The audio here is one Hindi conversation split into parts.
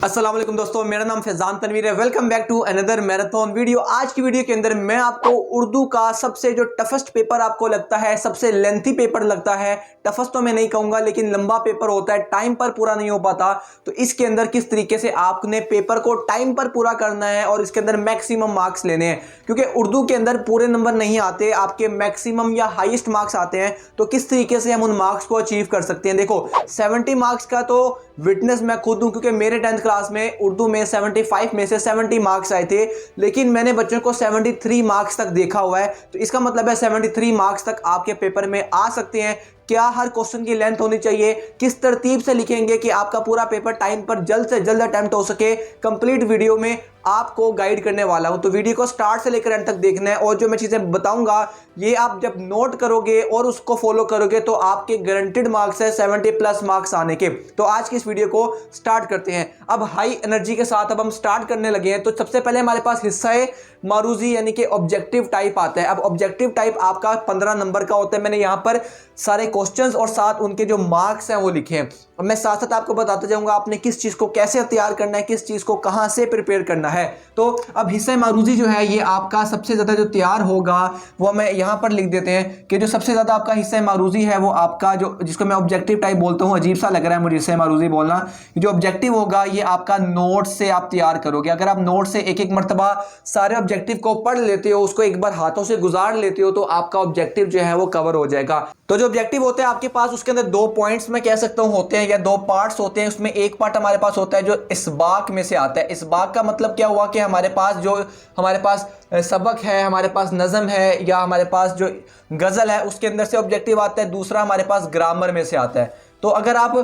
अस्सलाम वालेकुम दोस्तों, मेरा नाम फैजान तनवीर है। Welcome back to another marathon video. आज की वीडियो के अंदर मैं आपको उर्दू का सबसे जो टफेस्ट पेपर आपको लगता है, सबसे लेंथी पेपर लगता है, टफेस्ट तो मैं नहीं कहूंगा लेकिन लंबा पेपर होता है, टाइम पर पूरा नहीं हो पाता, तो इसके अंदर किस तरीके से आपने पेपर को टाइम पर पूरा करना है और इसके अंदर मैक्सिमम मार्क्स लेने हैं। क्योंकि उर्दू के अंदर पूरे नंबर नहीं आते, आपके मैक्सिमम या हाईएस्ट मार्क्स आते हैं, तो किस तरीके से हम उन मार्क्स को अचीव कर सकते हैं। देखो 70 मार्क्स का तो विटनेस मैं खुद हूं, क्योंकि मेरे 10th क्लास में उर्दू में 75 में से 70 मार्क्स आए थे, लेकिन मैंने बच्चों को 73 मार्क्स तक देखा हुआ है। तो इसका मतलब है 73 मार्क्स तक आपके पेपर में आ सकते हैं। क्या हर क्वेश्चन की लेंथ होनी चाहिए, किस तरतीब से लिखेंगे कि आपका पूरा पेपर टाइम पर जल्द से जल्द अटेम्प्ट हो सके, कंप्लीट वीडियो में आपको गाइड करने वाला हूं। तो वीडियो को स्टार्ट से लेकर एंड तक देखना है, और जो मैं चीजें बताऊंगा ये आप जब नोट करोगे और उसको फॉलो करोगे तो आपके गारंटेड मार्क्स है 70 प्लस मार्क्स आने के। तो आज की इस वीडियो को स्टार्ट करते हैं। अब हाई एनर्जी के साथ अब हम स्टार्ट करने लगे हैं। तो सबसे पहले हमारे पास हिस्सा है मारूजी यानी कि ऑब्जेक्टिव टाइप आता है। अब ऑब्जेक्टिव टाइप आपका 15 नंबर का होता है। मैंने यहां पर सारे क्वेश्चंस और साथ उनके जो मार्क्स हैं वो लिखे हैं। अब मैं साथ साथ आपको बताता जाऊंगा आपने किस चीज को कैसे तैयार करना है, किस चीज को कहां से प्रिपेयर करना है। तो अब हिस्सा मारूजी जो है ये आपका सबसे ज्यादा जो तैयार होगा वो मैं यहां पर लिख देते हैं कि जो सबसे ज्यादा आपका हिस्सा मारूजी है वो आपका जो जिसको मैं ऑब्जेक्टिव टाइप बोलता हूं, अजीब सा लग रहा है मुझे हिस्सा मारूजी बोलना, जो ऑब्जेक्टिव होगा ये आपका नोट से आप तैयार करोगे। अगर आप नोट से एक एक मरतबा सारे ऑब्जेक्टिव को पढ़ लेते हो, उसको एक बार हाथों से गुजार लेते हो, तो आपका ऑब्जेक्टिव जो है वो कवर हो जाएगा। तो जो ऑब्जेक्टिव होते हैं आपके पास, उसके अंदर दो पॉइंट्स मैं कह सकता हूं होते हैं या दो पार्ट्स होते हैं। उसमें एक पार्ट हमारे पास होता है जो इसबाक में से आता है। इसबाक का मतलब क्या हुआ कि हमारे पास सबक है, हमारे पास नज़म है, या हमारे पास जो गज़ल है उसके अंदर से ऑब्जेक्टिव आता है। दूसरा हमारे पास ग्रामर में से आता है। तो अगर आप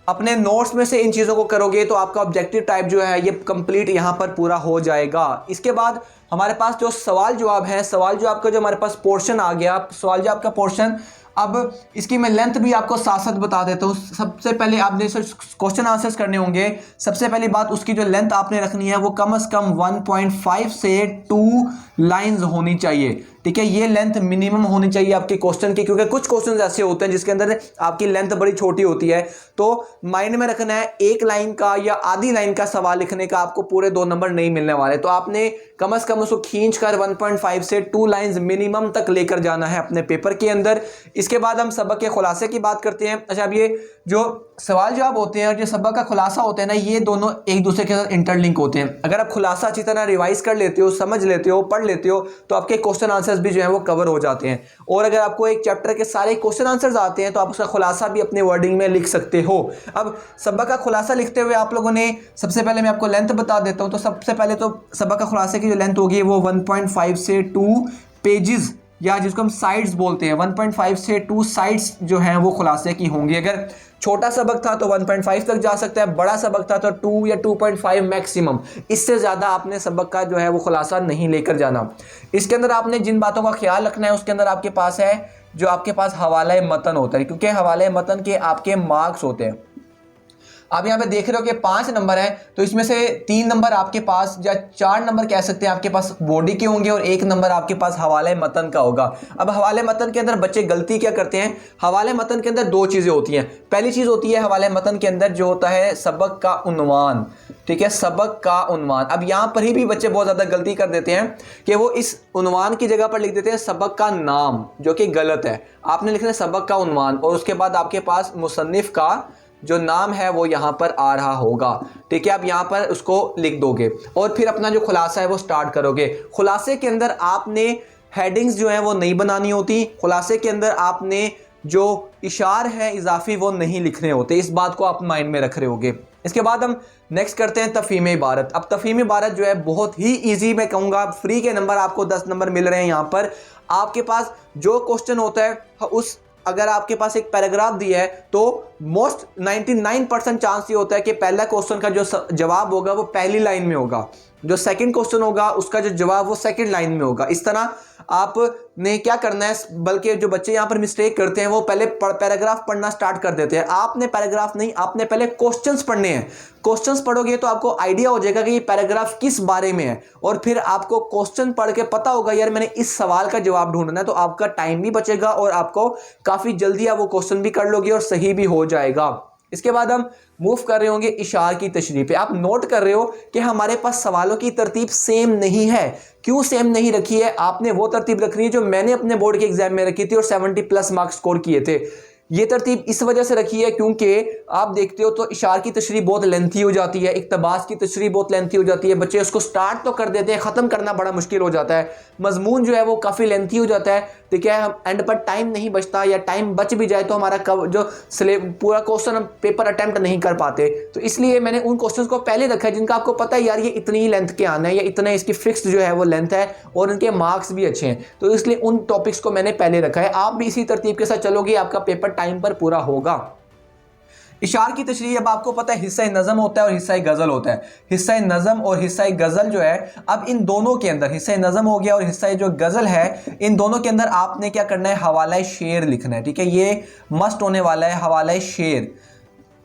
अपने नोट्स में से इन चीज़ों को करोगे तो आपका ऑब्जेक्टिव टाइप जो है ये कंप्लीट यहाँ पर पूरा हो जाएगा। इसके बाद हमारे पास जो सवाल जवाब है, सवाल जवाब का जो हमारे पास पोर्शन आ गया, सवाल जवाब का पोर्शन, अब इसकी मैं लेंथ भी आपको साथ साथ बता देता हूँ। सबसे पहले आपने क्वेश्चन आंसर्स करने होंगे। सबसे पहली बात, उसकी जो लेंथ आपने रखनी है वो कम से कम 1.5 से 2 लाइंस होनी चाहिए। ठीक है, ये लेंथ मिनिमम होनी चाहिए आपके क्वेश्चन की, क्योंकि कुछ क्वेश्चन ऐसे होते हैं जिसके अंदर आपकी लेंथ बड़ी छोटी होती है। तो माइंड में रखना है एक लाइन का या आधी लाइन का सवाल लिखने का आपको पूरे 2 नंबर नहीं मिलने वाले। तो आपने कम से कम उसको खींच कर 1.5 से 2 लाइंस मिनिमम तक लेकर जाना है अपने पेपर के अंदर। इसके बाद हम सबक के खुलासे की बात करते हैं। अच्छा, अब ये जो सवाल जवाब होते हैं और जो सबक का खुलासा होता है ना, ये दोनों एक दूसरे के साथ इंटरलिंक होते हैं। अगर आप खुलासा अच्छी तरह रिवाइज कर लेते हो, समझ लेते हो, पढ़ लेते हो, तो आपके क्वेश्चन आंसर्स भी जो है वो कवर हो जाते हैं। और अगर आपको एक चैप्टर के सारे क्वेश्चन आंसर्स आते हैं तो आप उसका खुलासा भी अपने वर्डिंग में लिख सकते हो। अब सबक का खुलासा लिखते हुए आप लोगों ने, सबसे पहले मैं आपको लेंथ बता देता हूं। तो सबसे पहले तो सबक का खुलासे की जो लेंथ होगी वो 1.5 से 2 पेजेस, या जिसको हम साइड्स बोलते हैं, 1.5 से 2 साइड्स जो हैं वो खुलासे की होंगी। अगर छोटा सबक था तो 1.5 तक जा सकता है, बड़ा सबक था तो 2 या 2.5 मैक्सिमम। इससे ज़्यादा आपने सबक का जो है वो खुलासा नहीं लेकर जाना। इसके अंदर आपने जिन बातों का ख्याल रखना है, उसके अंदर आपके पास है जो आपके पास हवाला मतन होता है, क्योंकि हवाला मतन के आपके मार्क्स होते हैं। आप यहाँ पे देख रहे हो कि 5 नंबर है, तो इसमें से 3 नंबर आपके पास, या 4 नंबर कह सकते हैं आपके पास बॉडी के होंगे, और 1 नंबर आपके पास हवाले मतन का होगा। अब हवाले मतन के अंदर बच्चे गलती क्या करते हैं, हवाले मतन के अंदर 2 चीज़ें होती हैं। पहली चीज़ होती है हवाले मतन के अंदर जो होता है सबक का उन्वान। ठीक है, सबक का उन्वान। अब यहाँ पर ही भी बच्चे बहुत ज़्यादा गलती कर देते हैं कि वो इस उन्वान की जगह पर लिख देते हैं सबक का नाम, जो कि गलत है। आपने लिखना है सबक का उन्वान, और उसके बाद आपके पास मुसन्निफ का जो नाम है वो यहाँ पर आ रहा होगा। ठीक है, आप यहाँ पर उसको लिख दोगे और फिर अपना जो खुलासा है वो स्टार्ट करोगे। खुलासे के अंदर आपने हेडिंग्स जो है वो नहीं बनानी होती। खुलासे के अंदर आपने जो इशार है इजाफी वो नहीं लिखने होते। इस बात को आप माइंड में रख रहे होगे। इसके बाद हम नेक्स्ट करते हैं तफहीम इबारत। अब तफहीम इबारत जो है बहुत ही ईजी, मैं कहूँगा फ्री के नंबर आपको 10 नंबर मिल रहे हैं। यहाँ पर आपके पास जो क्वेश्चन होता है उस, अगर आपके पास एक पैराग्राफ दिया है तो मोस्ट 99% चांस ये होता है कि पहला क्वेश्चन का जो जवाब होगा वो पहली लाइन में होगा, जो सेकंड क्वेश्चन होगा उसका जो जवाब वो सेकंड लाइन में होगा। इस तरह आपने क्या करना है, बल्कि जो बच्चे यहाँ पर मिस्टेक करते हैं वो पहले पैराग्राफ पढ़ना स्टार्ट कर देते हैं। आपने पैराग्राफ नहीं, आपने पहले क्वेश्चंस पढ़ने हैं। क्वेश्चंस पढ़ोगे तो आपको आइडिया हो जाएगा कि ये पैराग्राफ किस बारे में है, और फिर आपको क्वेश्चन पढ़ के पता होगा यार मैंने इस सवाल का जवाब ढूंढना है। तो आपका टाइम भी बचेगा और आपको काफी जल्दी आप वो क्वेश्चन भी कर लोगे और सही भी हो जाएगा। इसके बाद हम मूव कर रहे होंगे इशार की तशरीह पे। आप नोट कर रहे हो कि हमारे पास सवालों की तरतीब सेम नहीं है। क्यों सेम नहीं रखी है? आपने वो तरतीब रखनी है जो मैंने अपने बोर्ड के एग्जाम में रखी थी और 70+ मार्क्स स्कोर किए थे। ये तरतीब इस वजह से रखी है क्योंकि आप देखते हो तो इशार की तशरीह बहुत लेंथी हो जाती है, इक्तबास की तशरीह बहुत लेंथी हो जाती है, बच्चे उसको स्टार्ट तो कर देते हैं, ख़त्म करना बड़ा मुश्किल हो जाता है। मजमून जो है वो काफ़ी लेंथी हो जाता है, तो क्या है, हम एंड पर टाइम नहीं बचता, या टाइम बच भी जाए तो हमारा जो पूरा क्वेश्चन हम पेपर अटैम्प्ट नहीं कर पाते। तो इसलिए मैंने उन क्वेश्चंस को पहले रखा है जिनका आपको पता है यार ये इतनी ही लेंथ के आना है, या इतना इसकी फिक्स जो है वो लेंथ है और इनके मार्क्स भी अच्छे हैं, तो इसलिए उन टॉपिक्स को मैंने पहले रखा है। आप भी इसी तरतीब के साथ चलोगे, आपका पेपर टाइम पर पूरा होगा। इशार की तशरीह, अब आपको पता है हिस्सा नज़म होता है और हिस्सा गज़ल होता है। हिस्सा नज़म और हिस्सा गज़ल जो है, अब इन दोनों के अंदर हिस्सा नज़म हो गया और हिस्सा जो गज़ल है, इन दोनों के अंदर आपने क्या करना है, हवाला शेर लिखना है। ठीक है, ये मस्ट होने वाला है, हवाला शेर।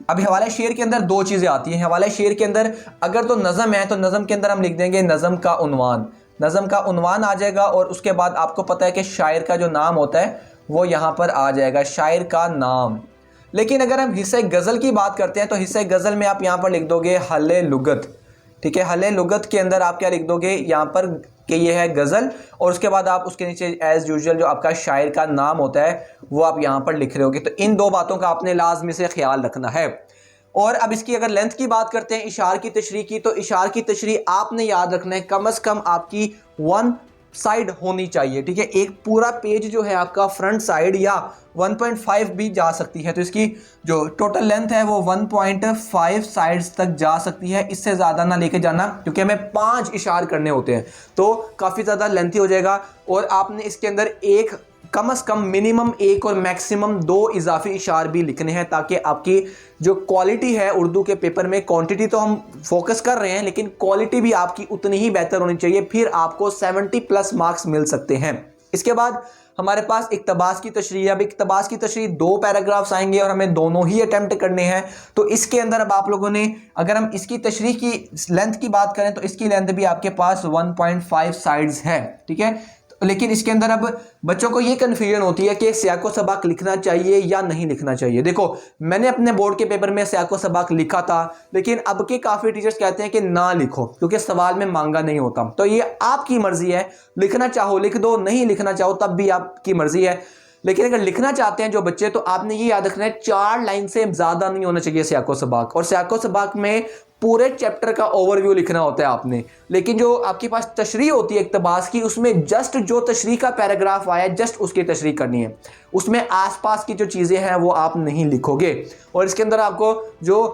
अब हवाला शेर के अंदर दो चीज़ें आती हैं। हवाला शेर के अंदर अगर तो नज़म है तो नज़म के अंदर हम लिख देंगे नज़म का उन्वान, नज़म का उन्वान आ जाएगा, और उसके बाद आपको पता है कि शायर का जो नाम होता है वो यहाँ पर आ जाएगा, शायर का नाम। लेकिन अगर हम हिस्से गज़ल की बात करते हैं तो हिस्से गज़ल में आप यहाँ पर लिख दोगे हले लुगत। ठीक है, हले लुगत के अंदर आप क्या लिख दोगे यहाँ पर कि ये है गज़ल, और उसके बाद आप उसके नीचे एज़ यूजुअल जो आपका शायर का नाम होता है वो आप यहाँ पर लिख रहे होगे। तो इन दो बातों का आपने लाजमी से ख्याल रखना है। और अब इसकी अगर लेंथ की बात करते हैं इशार की तशरीह की, तो इशार की तशरीह आपने याद रखना है कम से कम आपकी 1 साइड होनी चाहिए। ठीक है, एक पूरा पेज जो है आपका फ्रंट साइड या 1.5 भी जा सकती है, तो इसकी जो टोटल लेंथ है वो 1.5 साइड्स तक जा सकती है। इससे ज़्यादा ना लेके जाना, क्योंकि हमें 5 इशार करने होते हैं तो काफ़ी ज़्यादा लेंथी हो जाएगा। और आपने इसके अंदर एक कम से कम मिनिमम 1 और मैक्सिमम 2 इजाफी इशार भी लिखने हैं, ताकि आपकी जो क्वालिटी है उर्दू के पेपर में, क्वांटिटी तो हम फोकस कर रहे हैं लेकिन क्वालिटी भी आपकी उतनी ही बेहतर होनी चाहिए, फिर आपको 70+ मार्क्स मिल सकते हैं। इसके बाद हमारे पास इक्तबास की तशरीह। अब इक्तबास की तशरीह 2 पैराग्राफ्स आएंगे और हमें दोनों ही अटेम्प्ट करने हैं। तो इसके अंदर अब आप लोगों ने, अगर हम इसकी तशरीह की लेंथ की बात करें तो इसकी लेंथ भी आपके पास 1.5 साइड्स है। ठीक है, लेकिन इसके अंदर अब बच्चों को ये कन्फ्यूजन होती है कि सियाको सबाक लिखना चाहिए या नहीं लिखना चाहिए। देखो, मैंने अपने बोर्ड के पेपर में सियाको सबाक लिखा था, लेकिन अब के काफ़ी टीचर्स कहते हैं कि ना लिखो क्योंकि सवाल में मांगा नहीं होता। तो ये आपकी मर्जी है, लिखना चाहो लिख दो, नहीं लिखना चाहो तब भी आपकी मर्जी है। लेकिन अगर लिखना चाहते हैं जो बच्चे, तो आपने ये याद रखना है 4 लाइन से ज़्यादा नहीं होना चाहिए सियाको सबाक। और सियाको सबाक में पूरे चैप्टर का ओवरव्यू लिखना होता है आपने। लेकिन जो आपके पास तशरीह होती है इक्तबास की, उसमें जस्ट जो तशरीह का पैराग्राफ आया जस्ट उसकी तशरीह करनी है, उसमें आसपास की जो चीज़ें हैं वो आप नहीं लिखोगे। और इसके अंदर आपको जो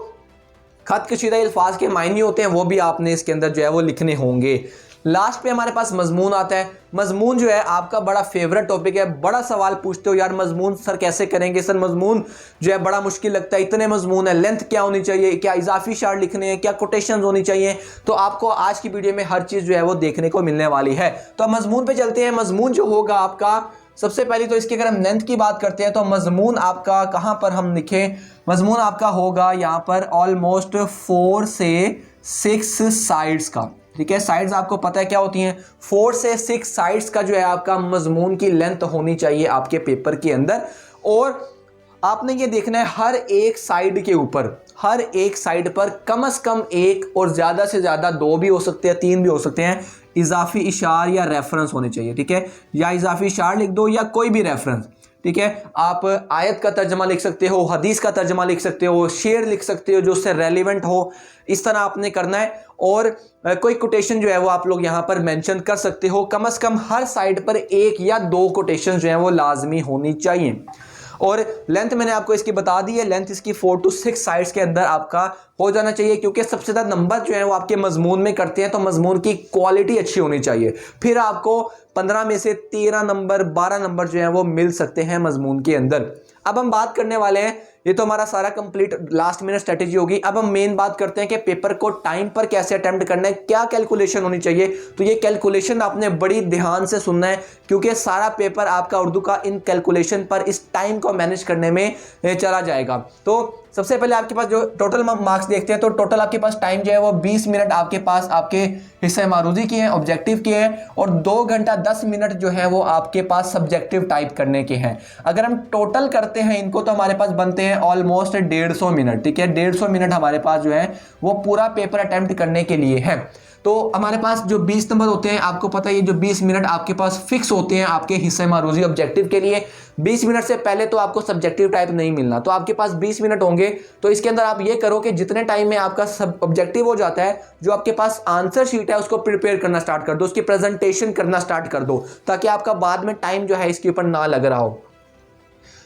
खत कशीदा अल्फाज के मायने होते हैं वो भी आपने इसके अंदर जो है वो लिखने होंगे। लास्ट पे हमारे पास मजमून आता है। मजमून जो है आपका बड़ा फेवरेट टॉपिक है। बड़ा सवाल पूछते हो यार मजमून सर कैसे करेंगे, सर मजमून जो है बड़ा मुश्किल लगता है, इतने मजमून है, लेंथ क्या होनी चाहिए, क्या इजाफी शार्ट लिखने हैं, क्या कोटेशन होनी चाहिए। तो आपको आज की वीडियो में हर चीज़ जो है वो देखने को मिलने वाली है। तो अब मजमून पे चलते हैं। मजमून जो होगा आपका, सबसे पहले तो इसकी अगर हम लेंथ की बात करते हैं तो मजमून आपका कहाँ पर हम लिखें, मजमून आपका होगा यहाँ पर ऑलमोस्ट 4 से 6 साइड्स का। ठीक है, साइड्स आपको पता है क्या होती हैं, 4 से 6 साइड्स का जो है आपका मजमून की लेंथ होनी चाहिए आपके पेपर के अंदर। और आपने ये देखना है हर एक साइड के ऊपर, हर एक साइड पर कम से कम 1 और ज़्यादा से ज़्यादा 2 भी हो सकते हैं, 3 भी हो सकते हैं, इजाफी इशार या रेफरेंस होने चाहिए। ठीक है, या इजाफी इशार लिख दो या कोई भी रेफरेंस। ठीक है, आप आयत का तर्जमा लिख सकते हो, हदीस का तर्जमा लिख सकते हो, शेर लिख सकते हो जो उससे रेलिवेंट हो, इस तरह आपने करना है। और कोई कोटेशन जो है वो आप लोग यहाँ पर मेंशन कर सकते हो। कम से कम हर साइड पर 1 या 2 कोटेशन जो है वो लाजमी होनी चाहिए। और लेंथ मैंने आपको इसकी बता दी है, लेंथ इसकी 4 to 6 साइड्स के अंदर आपका हो जाना चाहिए, क्योंकि सबसे ज़्यादा नंबर जो है वो आपके मजमून में करते हैं, तो मजमून की क्वालिटी अच्छी होनी चाहिए। फिर आपको 15 में से 13 नंबर 12 नंबर जो है वो मिल सकते हैं मजमून के अंदर। अब हम बात करने वाले हैं, ये तो हमारा सारा कंप्लीट लास्ट मिनट स्ट्रेटेजी होगी। अब हम मेन बात करते हैं कि पेपर को टाइम पर कैसे अटेम्प्ट करना है, क्या कैलकुलेशन होनी चाहिए। तो ये कैलकुलेशन आपने बड़ी ध्यान से सुनना है, क्योंकि सारा पेपर आपका उर्दू का इन कैलकुलेशन पर, इस टाइम को मैनेज करने में चला जाएगा। तो सबसे पहले आपके पास जो टोटल मार्क्स देखते हैं, तो टोटल आपके पास टाइम जो है वो 20 मिनट आपके पास आपके हिस्से मारूजी के हैं, ऑब्जेक्टिव के हैं, और 2 घंटा 10 मिनट जो है वो आपके पास सब्जेक्टिव टाइप करने के हैं। अगर हम टोटल करते हैं इनको तो हमारे पास बनते हैं हैं ऑलमोस्ट 150 मिनट, ठीक है। 150 मिनट हमारे पास जो है वो पूरा पेपर अटेम्प्ट करने के लिए है। तो हमारे पास जो 20 नंबर होते हैं, आपको पता है ये जो 20 मिनट आपके पास फिक्स होते हैं आपके हिस्से मारूजी ऑब्जेक्टिव के लिए। 20 मिनट से पहले तो आपको सब्जेक्टिव टाइप नहीं मिलना, तो आपके पास 20 मिनट होंगे। तो इसके अंदर आप ये करो कि जितने टाइम में आपका सब ऑब्जेक्टिव हो जाता है, जो आपके पास आंसर शीट है उसको प्रिपेयर करना स्टार्ट कर दो, उसकी प्रेजेंटेशन करना स्टार्ट कर दो, ताकि आपका बाद में टाइम जो है इसके ऊपर ना लग रहा हो।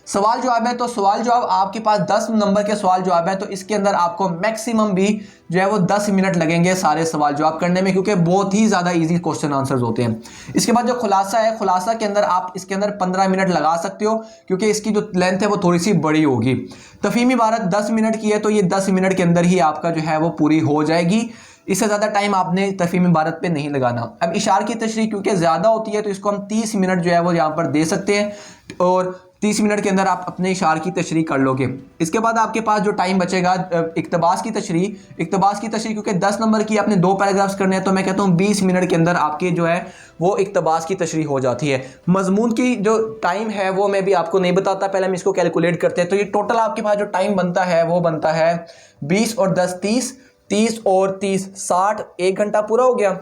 सवाल जवाब है, तो सवाल जवाब आपके पास 10 नंबर के सवाल जवाब है, तो इसके अंदर आपको मैक्सिमम भी जो है वो 10 मिनट लगेंगे सारे सवाल जवाब करने में, क्योंकि बहुत ही ज़्यादा इजी क्वेश्चन आंसर्स होते हैं। इसके बाद जो खुलासा है, खुलासा के अंदर आप इसके अंदर 15 मिनट लगा सकते हो, क्योंकि इसकी जो लेंथ है वो थोड़ी सी बड़ी होगी। तफहीम इबारत 10 मिनट की है, तो ये 10 मिनट के अंदर ही आपका जो है वो पूरी हो जाएगी। इससे ज़्यादा टाइम आपने तफहीम इबारत पे नहीं लगाना। अब इशार की तशरीह क्योंकि ज़्यादा होती है, तो इसको हम 30 मिनट जो है वो यहाँ पर दे सकते हैं, और 30 मिनट के अंदर आप अपने इशार की तशरीह कर लोगे। इसके बाद आपके पास जो टाइम बचेगा इक्तबास की तशरीह क्योंकि 10 नंबर की आपने 2 पैराग्राफ्स करने हैं, तो मैं कहता हूँ 20 मिनट के अंदर आपके जो है वो इक्तबास की तशरीह हो जाती है। मजमून की जो टाइम है वो मैं भी आपको नहीं बताता, पहले हम इसको कैलकुलेट करते हैं। तो ये टोटल आपके पास जो टाइम बनता है वो बनता है 20 और 10 30, 30 और 30 60, 1 घंटा पूरा हो गया।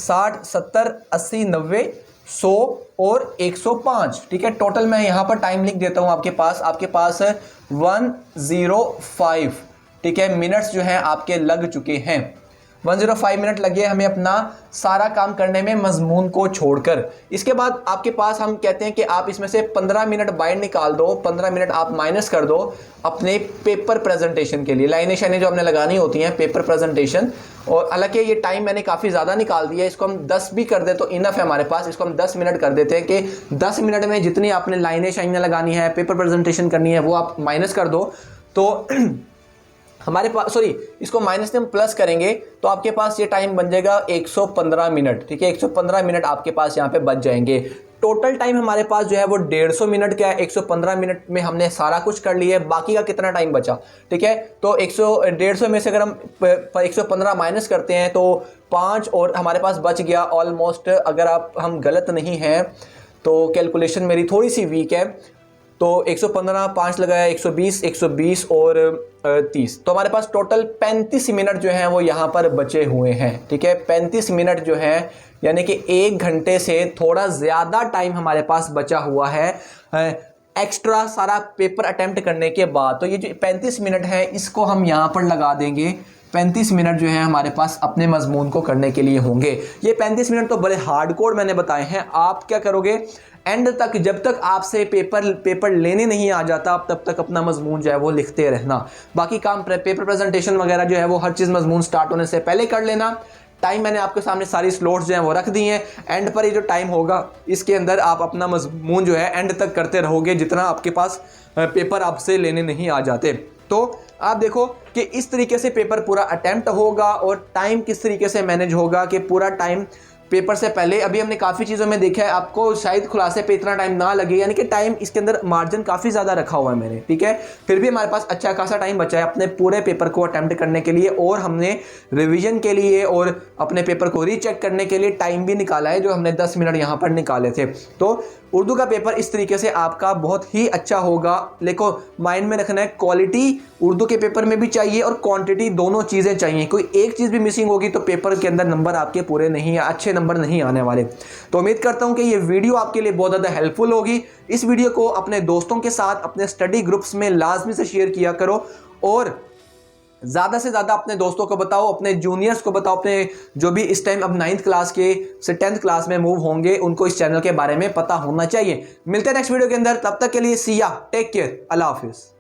60 70 80 90 100 और 105, ठीक है। टोटल मैं यहाँ पर टाइम लिख देता हूँ आपके पास 105, ठीक है, मिनट्स जो हैं आपके लग चुके हैं। 105 मिनट लगे हमें अपना सारा काम करने में, मजमून को छोड़कर। इसके बाद आपके पास हम कहते हैं कि आप इसमें से 15 मिनट बाहर निकाल दो, 15 मिनट आप माइनस कर दो अपने पेपर प्रेजेंटेशन के लिए। लाइनें शाइनें जो हमने लगानी होती हैं पेपर प्रेजेंटेशन, और हालांकि ये टाइम मैंने काफ़ी ज़्यादा निकाल दिया है, इसको हम 10 भी कर दे तो इनफ है हमारे पास। इसको हम 10 मिनट कर देते हैं कि 10 मिनट में जितनी आपने लाइनें शाइनें लगानी है, पेपर प्रेजेंटेशन करनी है, वो आप माइनस कर दो। तो हमारे पास इसको माइनस से हम प्लस करेंगे, तो आपके पास ये टाइम बन जाएगा 115 मिनट, ठीक है। 115 मिनट आपके पास यहाँ पे बच जाएंगे। टोटल टाइम हमारे पास जो है वो 150 मिनट का है। 115 मिनट में हमने सारा कुछ कर लिया है, बाकी का कितना टाइम बचा, ठीक है। तो 150 में से अगर हम 115 माइनस करते हैं तो 5 और हमारे पास बच गया ऑलमोस्ट, अगर हम गलत नहीं हैं तो कैलकुलेशन मेरी थोड़ी सी वीक है, तो 115 5 लगाया 120 और 30, तो हमारे पास टोटल 35 मिनट जो हैं वो यहाँ पर बचे हुए हैं, ठीक है। 35 मिनट जो है यानी कि 1 घंटे से थोड़ा ज़्यादा टाइम हमारे पास बचा हुआ है एक्स्ट्रा सारा पेपर अटेम्प्ट करने के बाद। तो ये जो 35 मिनट है इसको हम यहाँ पर लगा देंगे। 35 मिनट जो है हमारे पास अपने मजमून को करने के लिए होंगे। ये 35 मिनट तो बड़े हार्डकोर मैंने बताए हैं। आप क्या करोगे एंड तक, जब तक आपसे पेपर लेने नहीं आ जाता तब तक अपना मजमून जो है वो लिखते रहना। बाकी काम पेपर प्रेजेंटेशन वगैरह जो है वो हर चीज़ मजमून स्टार्ट होने से पहले कर लेना। टाइम मैंने आपके सामने सारी स्लॉट्स जो हैं वो रख दी हैं। एंड पर ये जो टाइम होगा इसके अंदर आप अपना मजमून जो है एंड तक करते रहोगे, जितना आपके पास पेपर आपसे लेने नहीं आ जाते। तो आप देखो कि इस तरीके से पेपर पूरा अटेम्प्ट होगा और टाइम किस तरीके से मैनेज होगा कि पूरा टाइम पेपर से पहले। अभी हमने काफ़ी चीज़ों में देखा है, आपको शायद खुलासे पे इतना टाइम ना लगे, यानी कि टाइम इसके अंदर मार्जिन काफ़ी ज़्यादा रखा हुआ है मैंने, ठीक है। फिर भी हमारे पास अच्छा खासा टाइम बचा है अपने पूरे पेपर को अटेम्प्ट करने के लिए, और हमने रिवीजन के लिए और अपने पेपर को रीचेक करने के लिए टाइम भी निकाला है, जो हमने 10 मिनट यहाँ पर निकाले थे। तो उर्दू का पेपर इस तरीके से आपका बहुत ही अच्छा होगा। देखो माइंड में रखना है, क्वालिटी उर्दू के पेपर में भी चाहिए और क्वांटिटी, दोनों चीज़ें चाहिए। कोई एक चीज़ भी मिसिंग होगी तो पेपर के अंदर नंबर आपके पूरे नहीं, अच्छे नंबर नहीं आने वाले। तो उम्मीद करता हूं कि ये वीडियो आपके लिए बहुत ज़्यादा हेल्पफुल होगी। इस वीडियो को अपने दोस्तों के साथ अपने स्टडी ग्रुप्स में लाजमी से शेयर किया करो, और ज़्यादा से ज़्यादा अपने दोस्तों को बताओ, अपने जूनियर्स को बताओ, अपने जो भी इस टाइम अब 9th क्लास के से 10th क्लास में मूव होंगे उनको इस चैनल के बारे में पता होना चाहिए। मिलते हैं नेक्स्ट वीडियो के अंदर, तब तक के लिए सी या, टेक केयर, अल्लाह हाफिज़।